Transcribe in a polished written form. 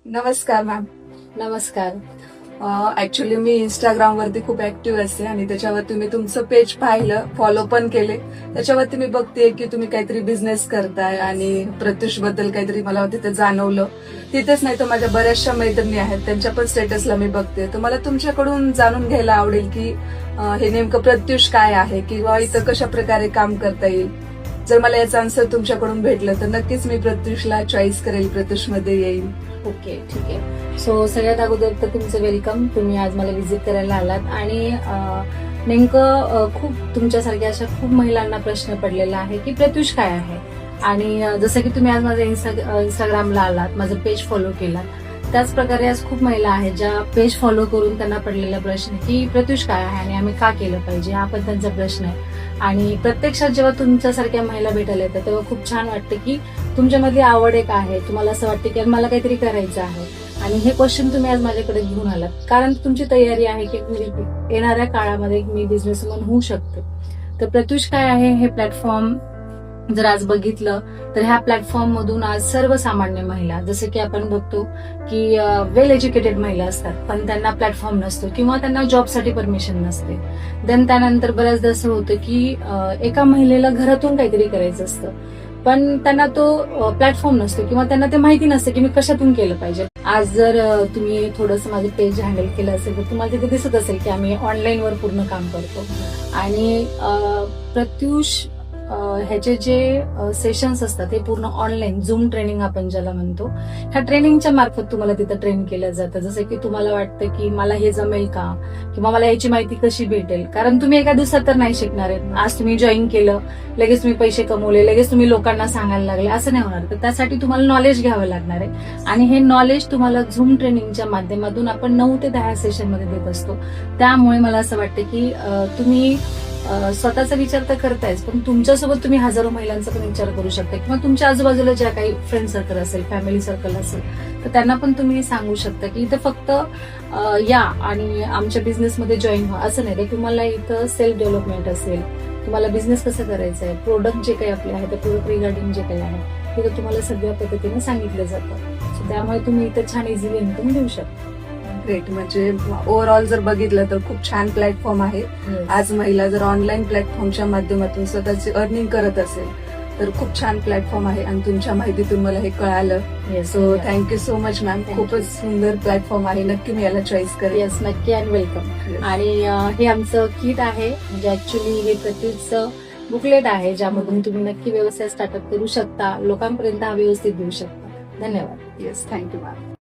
नमस्कार मॅम. नमस्कार. ऍक्च्युली मी इंस्टाग्राम वरती खूप ऍक्टिव्ह असते आणि त्याच्यावरती मी तुमचं पेज पाहिलं, फॉलो पण केले. त्याच्यावरती मी बघते की तुम्ही काहीतरी बिझनेस करताय आणि प्रत्युष बद्दल काहीतरी मला तिथे जाणवलं. तिथेच नाही तर माझ्या बऱ्याचशा मैत्रिणी आहेत, त्यांच्या पण स्टेटसला मी बघते. तर मला तुमच्याकडून जाणून घ्यायला आवडेल की हे नेमकं प्रत्युष काय आहे किंवा इथं कशा प्रकारे काम करता येईल. जर मला याचं आन्सर तुमच्याकडून भेटलं तर नक्कीच मी प्रत्युषला चॉईस करेल, प्रत्युष मध्ये येईल. ओके, ठीक आहे. सो सगळ्यात अगोदर तर तुमचं वेलकम. तुम्ही आज मला व्हिजिट करायला आलात आणि नेमकं खूप तुमच्यासारख्या अशा खूप महिलांना प्रश्न पडलेला आहे की प्रत्युष काय आहे. आणि जसं की तुम्ही आज माझ्या इंस्टाग्रामला आलात, माझं पेज फॉलो केलात, त्याच प्रकारे आज खूप महिला आहेत ज्या पेज फॉलो करून त्यांना पडलेला प्रश्न की प्रत्युष काय आहे आणि आम्ही का केलं पाहिजे, हा पण त्यांचा प्रश्न आहे. आणि प्रत्यक्षात जेव्हा तुमच्यासारख्या महिला भेटायला येतात तेव्हा खूप छान वाटतं की तुमच्यामधली आवड एक आहे, तुम्हाला असं वाटतं की मला काहीतरी करायचं आहे. आणि हे क्वेश्चन तुम्ही आज माझ्याकडे घेऊन आलात कारण तुमची तयारी आहे की येणाऱ्या काळामध्ये मी बिझनेसमॅन होऊ शकते. तर प्रत्युष काय आहे हे प्लॅटफॉर्म जर आज बघितलं तर ह्या प्लॅटफॉर्म मधून आज सर्वसामान्य महिला, जसं की आपण बघतो की वेल एज्युकेटेड महिला असतात पण त्यांना प्लॅटफॉर्म नसतो किंवा त्यांना जॉबसाठी परमिशन नसते. देन त्यानंतर बऱ्याचदा असं होतं की एका महिलेला घरातून काहीतरी करायचं असतं पण त्यांना तो प्लॅटफॉर्म नसतो किंवा त्यांना ते माहिती नसतं की मी कशातून केलं पाहिजे. आज जर तुम्ही थोडंसं माझं पेज हँडल केलं असेल तर तुम्हाला तिथे दिसत असेल की आम्ही ऑनलाईनवर पूर्ण काम करतो. आणि प्रत्युष ह्याचे जे सेशन्स असतात ते पूर्ण ऑनलाईन झूम ट्रेनिंग आपण ज्याला म्हणतो, ह्या ट्रेनिंगच्या मार्फत तुम्हाला तिथं ट्रेन केलं जातं. जसं की तुम्हाला वाटतं की मला हे जमेल का किंवा मला याची माहिती कशी भेटेल, कारण तुम्ही एका दिवसात तर नाही शिकणार आहे. आज तुम्ही जॉईन केलं, लगेच तुम्ही पैसे कमवले, लगेच तुम्ही लोकांना सांगायला लागले, असं नाही होणार. तर त्यासाठी तुम्हाला नॉलेज घ्यावं लागणार आहे आणि हे नॉलेज तुम्हाला झूम ट्रेनिंगच्या माध्यमातून आपण 9 ते 10 सेशन मध्ये देत असतो. त्यामुळे मला असं वाटतं की तुम्ही स्वतःचा विचार तर करतायच पण तुमच्यासोबत तुम्ही हजारो महिलांचा पण विचार करू शकता किंवा तुमच्या आजूबाजूला ज्या काही फ्रेंड सर्कल असेल, फॅमिली सर्कल असेल, तर त्यांना पण तुम्ही सांगू शकता की इथं फक्त या आणि आमच्या बिझनेसमध्ये जॉईन व्हा असं नाही. तर तुम्हाला इथं सेल्फ डेव्हलपमेंट असेल, तुम्हाला बिझनेस कसं करायचं आहे, प्रोडक्ट जे काही आपले आहे, प्रोडक्ट रिगार्डिंग जे काही आहे ते तुम्हाला सगळ्या पद्धतीने सांगितलं जातं. त्यामुळे तुम्ही इथं छान इझिली इन्कम देऊ शकता. ग्रेट. म्हणजे ओव्हरऑल जर बघितलं तर खूप छान प्लॅटफॉर्म आहे. आज महिला जर ऑनलाईन प्लॅटफॉर्मच्या माध्यमातून स्वतःची अर्निंग करत असेल तर खूप छान प्लॅटफॉर्म आहे आणि तुमच्या माहितीतून मला हे कळालं. So thank you so much ma'am. खूपच सुंदर प्लॅटफॉर्म आहे. नक्की मी याला चॉईस करेन. येस, नक्की आणि वेलकम. आणि हे आमचं किट आहे, म्हणजे ऍक्च्युली हे प्रत्युषचं बुकलेट आहे ज्यामधून तुम्ही नक्की व्यवसाय स्टार्टअप करू शकता, लोकांपर्यंत हा व्यवस्थित देऊ शकता. धन्यवाद. Yes, thank you ma'am.